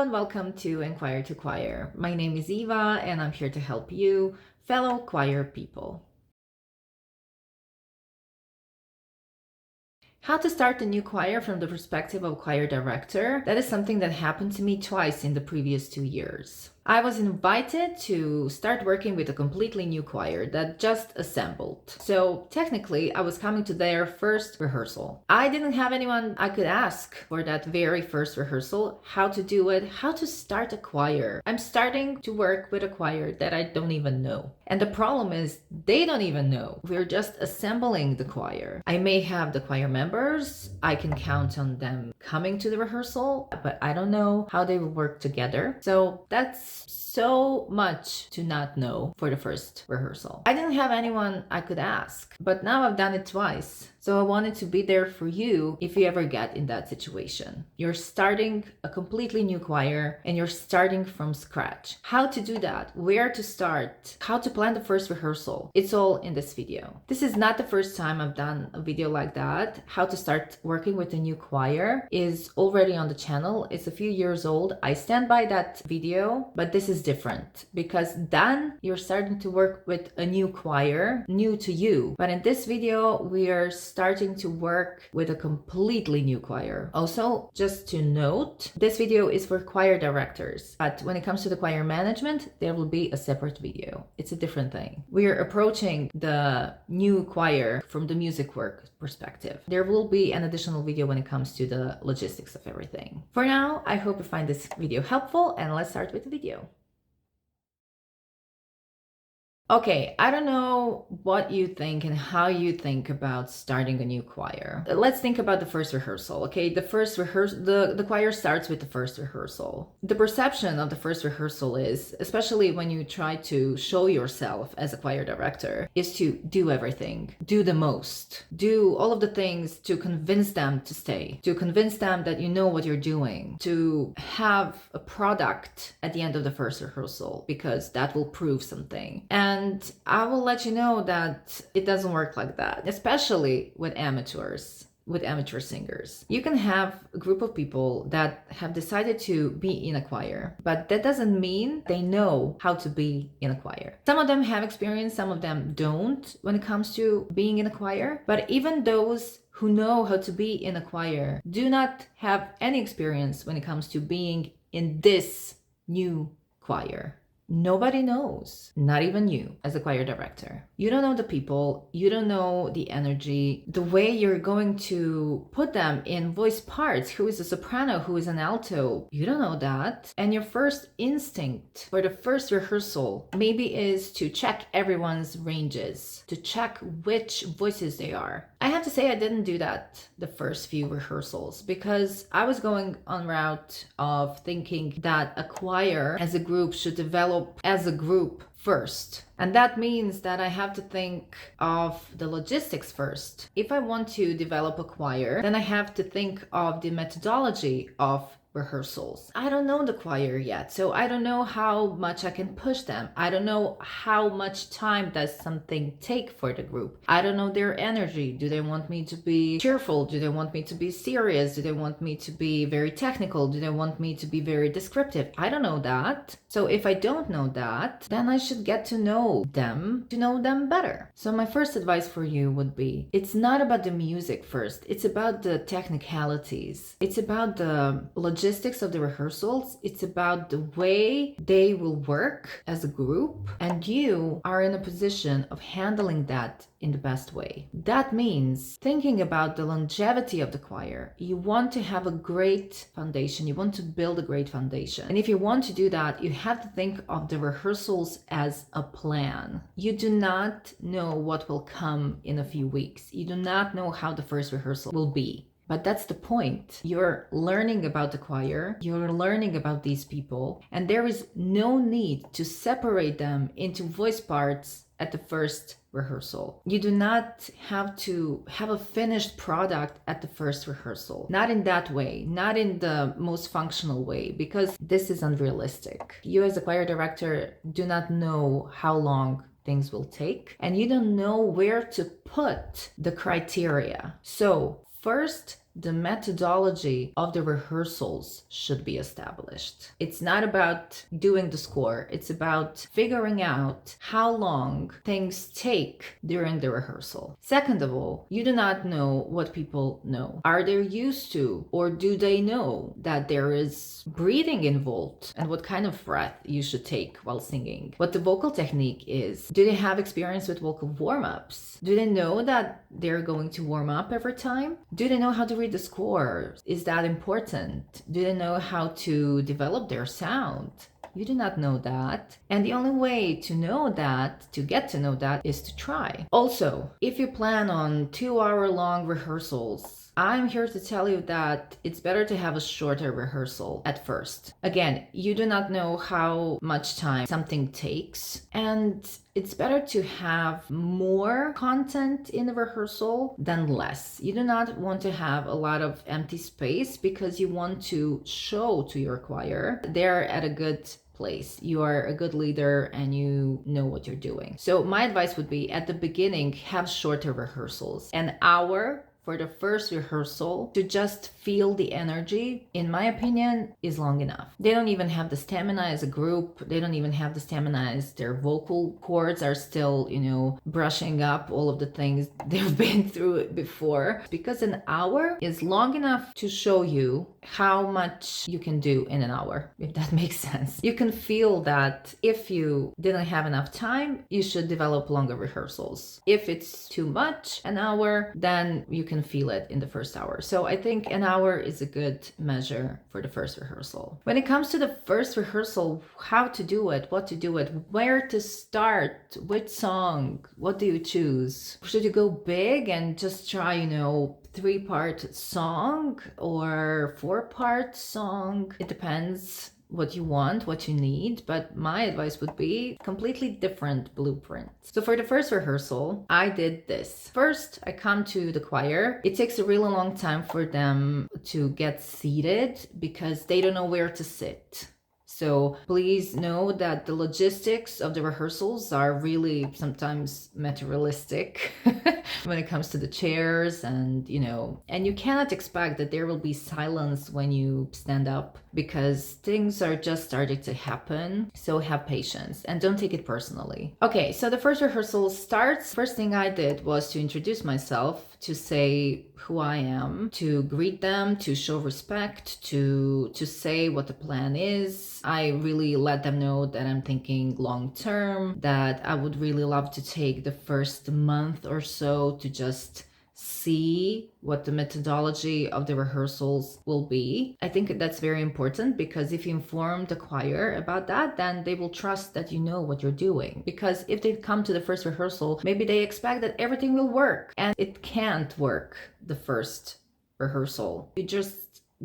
and welcome to Enquire to Choir. My name is Eva and I'm here to help you, fellow choir people. How to start a new choir from the perspective of a choir director. That is something that happened to me twice in the previous 2 years. I was invited to start working with a completely new choir that just assembled. So technically, I was coming to their first rehearsal. I didn't have anyone I could ask for that very first rehearsal, how to do it, how to start a choir. I'm starting to work with a choir that I don't even know. And the problem is, they don't even know. We're just assembling the choir. I may have the choir members, I can count on them coming to the rehearsal, but I don't know how they will work together. So that's so much to not know for the first rehearsal. I didn't have anyone I could ask, but now I've done it twice. So I wanted to be there for you if you ever get in that situation. You're starting a completely new choir and you're starting from scratch. How to do that, where to start, how to plan the first rehearsal. It's all in this video. This is not the first time I've done a video like that. How to start working with a new choir is already on the channel. It's a few years old. I stand by that video, but this is different because then you're starting to work with a new choir, new to you. But in this video, we are starting to work with a completely new choir. Also, just to note, this video is for choir directors, but when it comes to the choir management, there will be a separate video. It's a different thing. We are approaching the new choir from the music work perspective. There will be an additional video when it comes to the logistics of everything. For now, I hope you find this video helpful, and let's start with the video. Okay, I don't know what you think and how you think about starting a new choir. Let's think about the first rehearsal, okay? The first rehearsal, the choir starts with the first rehearsal. The perception of the first rehearsal is, especially when you try to show yourself as a choir director, is to do everything, do the most, do all of the things to convince them to stay, to convince them that you know what you're doing, to have a product at the end of the first rehearsal, because that will prove something. And I will let you know that it doesn't work like that, especially with amateur singers. You can have a group of people that have decided to be in a choir, but that doesn't mean they know how to be in a choir. Some of them have experience, some of them don't when it comes to being in a choir, but even those who know how to be in a choir do not have any experience when it comes to being in this new choir. Nobody knows, not even you as a choir director. You don't know the people, you don't know the energy, the way you're going to put them in voice parts, who is a soprano, who is an alto. You don't know that. And your first instinct for the first rehearsal maybe is to check everyone's ranges, to check which voices they are. I have to say I didn't do that the first few rehearsals because I was going on route of thinking that a choir as a group should develop as a group first. And that means that I have to think of the logistics first. If I want to develop a choir, then I have to think of the methodology of rehearsals. I don't know the choir yet, so I don't know how much I can push them. I don't know how much time does something take for the group. I don't know their energy. Do they want me to be cheerful? Do they want me to be serious? Do they want me to be very technical? Do they want me to be very descriptive? I don't know that. So if I don't know that, then I should get to know them better. So my first advice for you would be, it's not about the music first. It's about the technicalities. It's about the logistics of the rehearsals. It's about the way they will work as a group, and you are in a position of handling that in the best way. That means thinking about the longevity of the choir. You want to have a great foundation. You want to build a great foundation. And if you want to do that, you have to think of the rehearsals as a plan. You do not know what will come in a few weeks. You do not know how the first rehearsal will be. But that's the point. You're learning about the choir, you're learning about these people, and there is no need to separate them into voice parts at the first rehearsal. You do not have to have a finished product at the first rehearsal. Not in that way, not in the most functional way, because this is unrealistic. You as a choir director do not know how long things will take, and you don't know where to put the criteria. So first, the methodology of the rehearsals should be established. It's not about doing the score, it's about figuring out how long things take during the rehearsal. Second of all, you do not know what people know. Are they used to, or do they know that there is breathing involved and what kind of breath you should take while singing? What the vocal technique is? Do they have experience with vocal warm-ups? Do they know that they're going to warm up every time? Do they know how to read the score? Is that important? Do they know how to develop their sound? You do not know that. And the only way to know that, to get to know that, is to try. Also, if you plan on 2-hour-long rehearsals, I'm here to tell you that it's better to have a shorter rehearsal at first. Again, you do not know how much time something takes, and it's better to have more content in the rehearsal than less. You do not want to have a lot of empty space because you want to show to your choir they're at a good place. You are a good leader and you know what you're doing. So my advice would be, at the beginning, have shorter rehearsals. An hour for the first rehearsal to just feel the energy, in my opinion, is long enough. They don't even have the stamina as a group. They don't even have the stamina as their vocal cords are still, brushing up all of the things they've been through before. Because an hour is long enough to show you how much you can do in an hour, if that makes sense. You can feel that if you didn't have enough time, you should develop longer rehearsals. If it's too much, an hour, then you can feel it in the first hour. So I think an hour is a good measure for the first rehearsal. When it comes to the first rehearsal, how to do it, what to do it, where to start, which song, what do you choose? Should you go big and just try, 3-part song or 4-part song? It depends what you want, what you need, but my advice would be completely different blueprint. So for the first rehearsal, I did this. First, I come to the choir. It takes a really long time for them to get seated because they don't know where to sit. So please know that the logistics of the rehearsals are really sometimes materialistic when it comes to the chairs and you cannot expect that there will be silence when you stand up because things are just starting to happen. So have patience and don't take it personally. Okay, so the first rehearsal starts. First thing I did was to introduce myself, to say who I am, to greet them, to show respect, to say what the plan is. I really let them know that I'm thinking long term, that I would really love to take the first month or so to just see what the methodology of the rehearsals will be. I think that's very important because if you inform the choir about that, then they will trust that you know what you're doing. Because if they come to the first rehearsal, maybe they expect that everything will work, and it can't work the first rehearsal. You just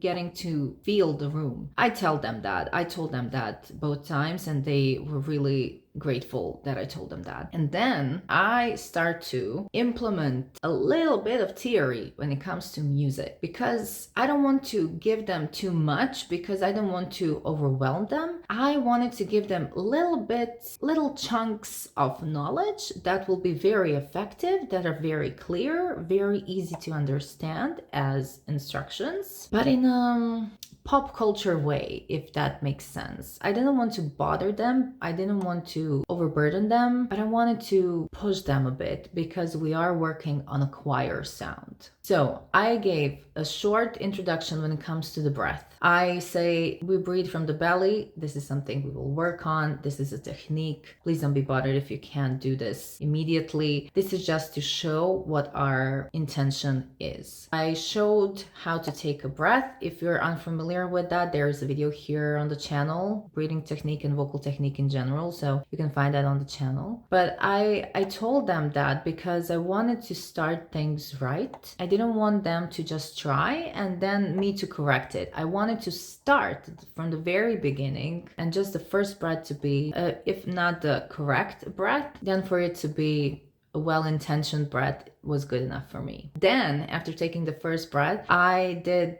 getting to feel the room. I told them that both times, and they were really grateful that I told them that. And then I start to implement a little bit of theory when it comes to music, because I don't want to give them too much, because I don't want to overwhelm them. I wanted to give them little chunks of knowledge that will be very effective, that are very clear, very easy to understand as instructions, but in a pop culture way, if that makes sense. I didn't want to bother them. I didn't want to overburden them, but I wanted to push them a bit because we are working on a choir sound. So I gave a short introduction when it comes to the breath. I say we breathe from the belly. This is something we will work on. This is a technique. Please don't be bothered if you can't do this immediately. This is just to show what our intention is. I showed how to take a breath. If you're unfamiliar with that, there is a video here on the channel, breathing technique and vocal technique in general, so you can find that on the channel. But I told them that because I wanted to start things right. I didn't want them to just try and then me to correct it. I wanted to start from the very beginning and just the first breath to be, if not the correct breath, then for it to be a well-intentioned breath was good enough for me. Then, after taking the first breath, I did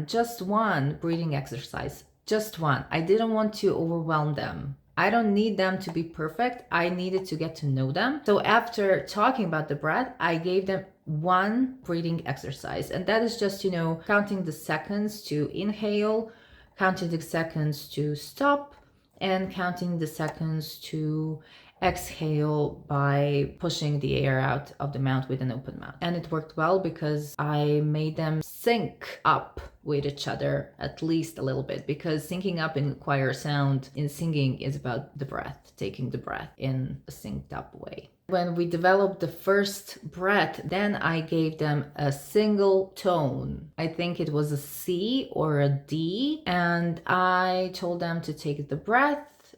just one breathing exercise. Just one. I didn't want to overwhelm them. I don't need them to be perfect. I needed to get to know them. So after talking about the breath, I gave them one breathing exercise. And that is just, counting the seconds to inhale, counting the seconds to stop, and counting the seconds to exhale by pushing the air out of the mouth with an open mouth. And it worked well because I made them sync up with each other at least a little bit, because syncing up in choir sound in singing is about the breath, taking the breath in a synced up way. When we developed the first breath, then I gave them a single tone. I think it was a C or a D, and I told them to take the breath,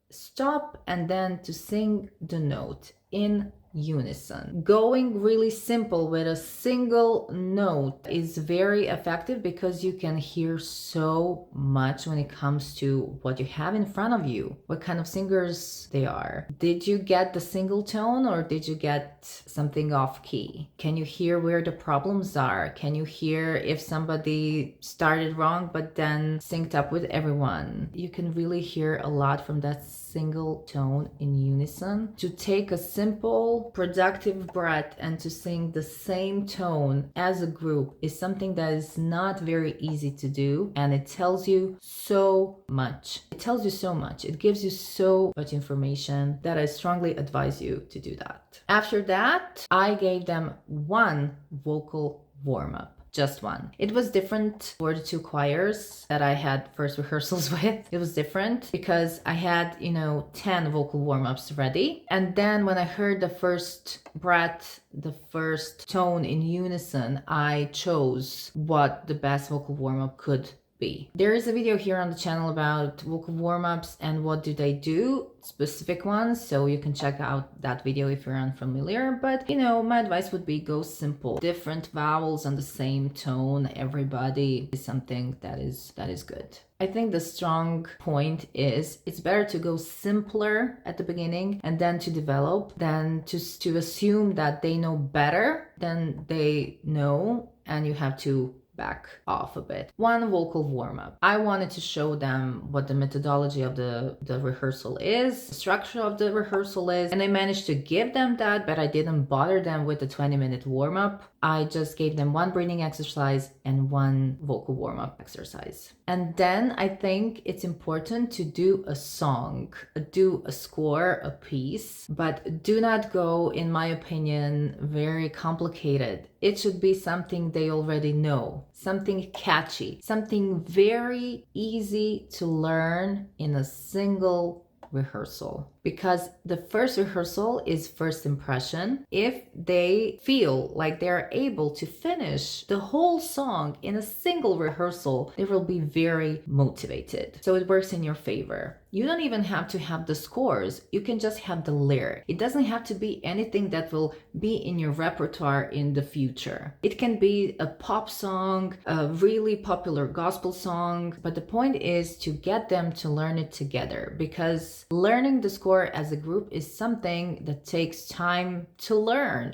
stop, and then to sing the note in unison. Going really simple with a single note is very effective because you can hear so much when it comes to what you have in front of you, what kind of singers they are. Did you get the single tone or did you get something off key? Can you hear where the problems are? Can you hear if somebody started wrong but then synced up with everyone? You can really hear a lot from that single tone in unison. To take a simple productive breath and to sing the same tone as a group is something that is not very easy to do, and it tells you so much. It tells you so much. It gives you so much information that I strongly advise you to do that. After that, I gave them one vocal warm-up. Just one. It was different for the two choirs that I had first rehearsals with. It was different because I had, 10 vocal warm-ups ready. And then when I heard the first breath, the first tone in unison, I chose what the best vocal warm-up could be. There is a video here on the channel about vocal warm-ups and what do they do, specific ones, so you can check out that video if you're unfamiliar. But my advice would be go simple. Different vowels on the same tone, everybody, is something that is good. I think the strong point is it's better to go simpler at the beginning and then to develop than just to assume that they know better than they know and you have to back off a bit. One vocal warm-up. I wanted to show them what the methodology of the rehearsal is, the structure of the rehearsal is, and I managed to give them that, but I didn't bother them with the 20-minute warm-up. I just gave them one breathing exercise and one vocal warm-up exercise. And then I think it's important to do a song, do a score, a piece, but do not go, in my opinion, very complicated. It should be something they already know, something catchy, something very easy to learn in a single rehearsal, because the first rehearsal is first impression. If they feel like they're able to finish the whole song in a single rehearsal, they will be very motivated. So it works in your favor. You don't even have to have the scores. You can just have the lyric. It doesn't have to be anything that will be in your repertoire in the future. It can be a pop song, a really popular gospel song, but the point is to get them to learn it together, because learning the score as a group is something that takes time to learn,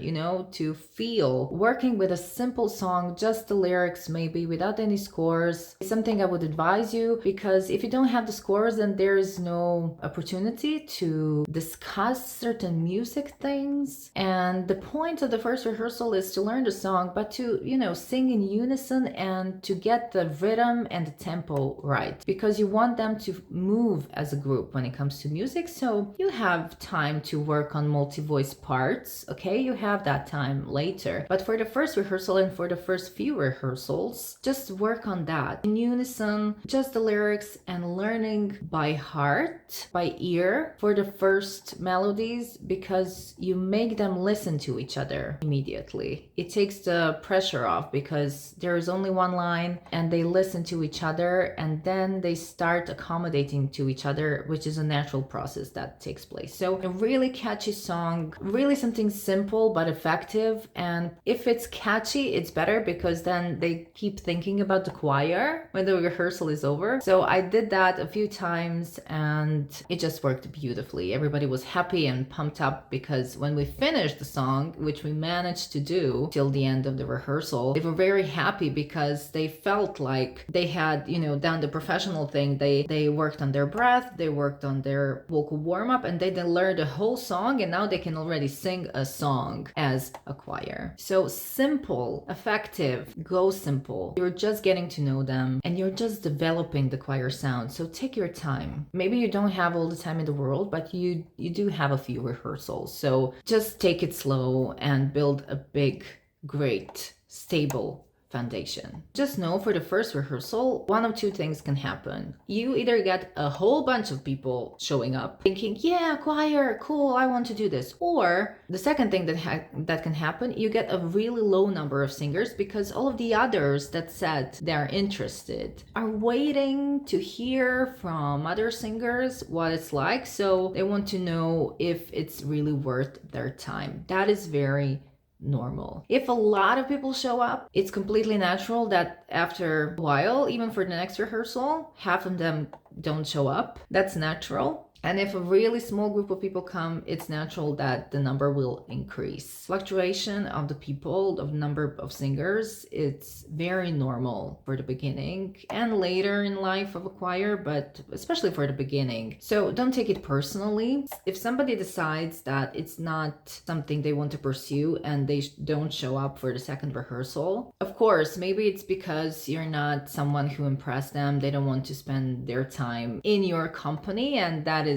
to feel. Working with a simple song, just the lyrics maybe without any scores, is something I would advise you, because if you don't have the scores, then there is no opportunity to discuss certain music things. And the point of the first rehearsal is to learn the song, but to, sing in unison and to get the rhythm and the tempo right, because you want them to move as a group when it comes to music. So you have time to work on multi-voice parts, okay? You have that time later. But for the first rehearsal and for the first few rehearsals, just work on that. In unison, just the lyrics and learning by heart, by ear for the first melodies, because you make them listen to each other immediately. It takes the pressure off because there is only one line and they listen to each other and then they start accommodating to each other, which is a natural process that takes place. So a really catchy song, really something simple but effective. And if it's catchy, it's better because then they keep thinking about the choir when the rehearsal is over. So I did that a few times and it just worked beautifully. Everybody was happy and pumped up because when we finished the song, which we managed to do till the end of the rehearsal, they were very happy because they felt like they had, done the professional thing. They worked on their breath, they worked on their vocal warm warm-up and they learn the whole song, and now they can already sing a song as a choir. So simple, effective, go simple. You're just getting to know them and you're just developing the choir sound. So take your time. Maybe you don't have all the time in the world, but you do have a few rehearsals. So just take it slow and build a big, great, stable foundation. Just know for the first rehearsal, one of two things can happen. You either get a whole bunch of people showing up thinking, yeah, choir, cool, I want to do this. Or the second thing that can happen, you get a really low number of singers because all of the others that said they're interested are waiting to hear from other singers what it's like. So they want to know if it's really worth their time. That is very normal. If a lot of people show up, it's completely natural that after a while, even for the next rehearsal, half of them don't show up. That's natural. And if a really small group of people come, it's natural that the number will increase. Fluctuation of the people, of the number of singers, it's very normal for the beginning and later in life of a choir, but especially for the beginning. So don't take it personally. If somebody decides that it's not something they want to pursue and they don't show up for the second rehearsal, of course, maybe it's because you're not someone who impressed them. They don't want to spend their time in your company, and that is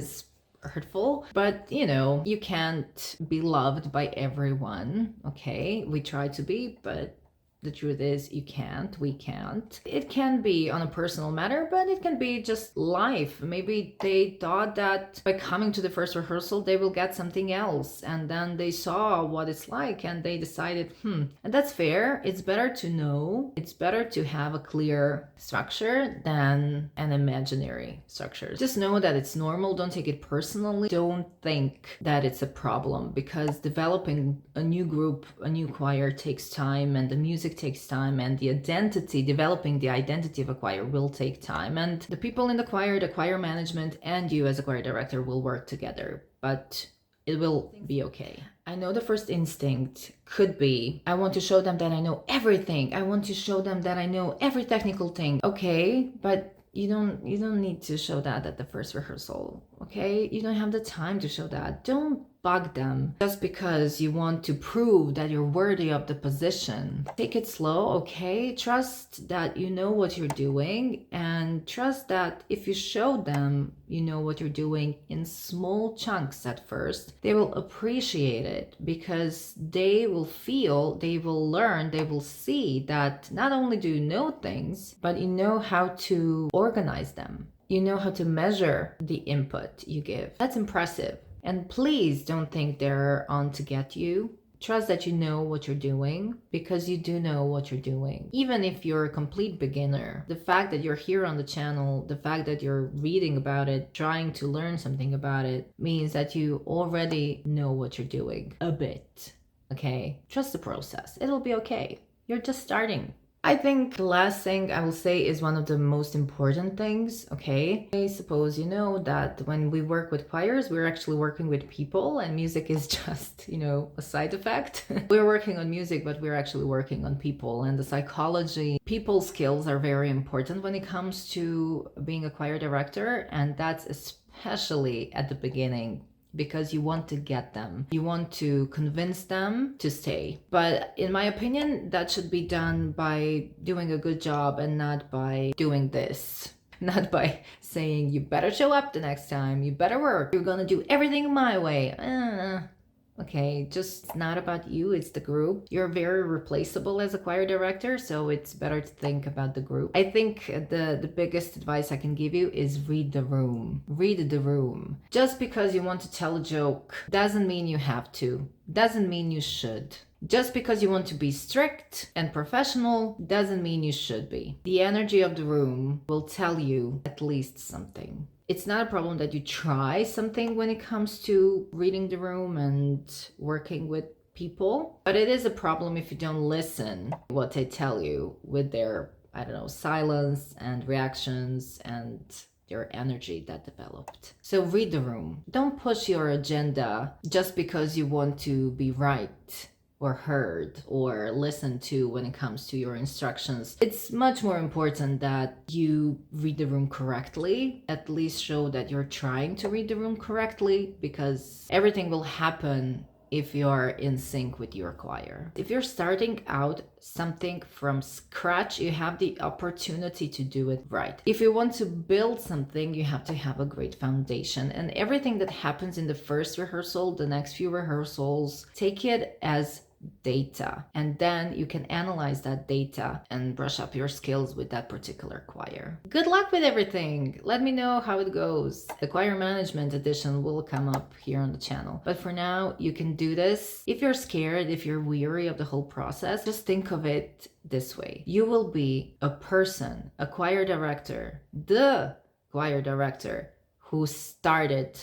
hurtful. But you can't be loved by everyone. Okay, we try to be, but the truth is we can't. It can be on a personal matter, but it can be just life. Maybe they thought that by coming to the first rehearsal they will get something else, and then they saw what it's like and they decided and that's fair. It's better to know, it's better to have a clear structure than an imaginary structure. Just know that it's normal. Don't take it personally. Don't think that it's a problem, because developing a new group, a new choir takes time, and the music takes time, and developing the identity of a choir will take time, and the people in the choir management, and you as a choir director will work together, but it will be okay. I know the first instinct could be, I want to show them that I know everything. I want to show them that I know every technical thing. Okay, but you don't need to show that at the first rehearsal. Okay, you don't have the time to show that. Don't bug them just because you want to prove that you're worthy of the position. Take it slow, okay? Trust that you know what you're doing, and trust that if you show them you know what you're doing in small chunks at first, they will appreciate it, because they will feel, they will learn, they will see that not only do you know things, but you know how to organize them. You know how to measure the input you give. That's impressive. And please don't think they're on to get you. Trust that you know what you're doing, because you do know what you're doing. Even if you're a complete beginner, the fact that you're here on the channel, the fact that you're reading about it, trying to learn something about it, means that you already know what you're doing a bit. Okay? Trust the process. It'll be okay. You're just starting. I think the last thing I will say is one of the most important things, okay? I suppose you know that when we work with choirs, we're actually working with people, and music is just, a side effect. We're working on music, but we're actually working on people, and the psychology, people skills are very important when it comes to being a choir director, and that's especially at the beginning, because you want to get them. You want to convince them to stay. But in my opinion, that should be done by doing a good job and not by doing this. Not by saying, you better show up the next time, you better work, you're gonna do everything my way. Okay, just not about you, it's the group. You're very replaceable as a choir director, so it's better to think about the group. I think the biggest advice I can give you is read the room. Read the room. Just because you want to tell a joke doesn't mean you have to. Doesn't mean you should. Just because you want to be strict and professional doesn't mean you should be. The energy of the room will tell you at least something. It's not a problem that you try something when it comes to reading the room and working with people, but it is a problem if you don't listen what they tell you with their, silence and reactions and their energy that developed. So read the room. Don't push your agenda just because you want to be right. or heard or listened to when it comes to your instructions. It's much more important that you read the room correctly, at least show that you're trying to read the room correctly, because everything will happen if you're in sync with your choir. If you're starting out something from scratch, you have the opportunity to do it right. If you want to build something, you have to have a great foundation, and everything that happens in the first rehearsal, the next few rehearsals, take it as data, and then you can analyze that data and brush up your skills with that particular choir. Good luck with everything. Let me know how it goes. The choir management edition will come up here on the channel, but for now you can do this. If you're scared, if you're weary of the whole process, just think of it this way: you will be a person, a choir director, the choir director who started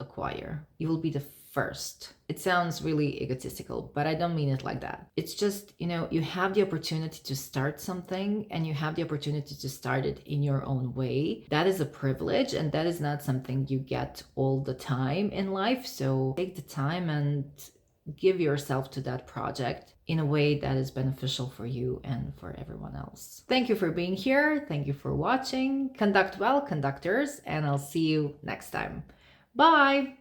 a choir. You will be the first. It sounds really egotistical, but I don't mean it like that. It's just, you have the opportunity to start something, and you have the opportunity to start it in your own way. That is a privilege, and that is not something you get all the time in life. So take the time and give yourself to that project in a way that is beneficial for you and for everyone else. Thank you for being here. Thank you for watching. Conduct well, conductors, and I'll see you next time. Bye!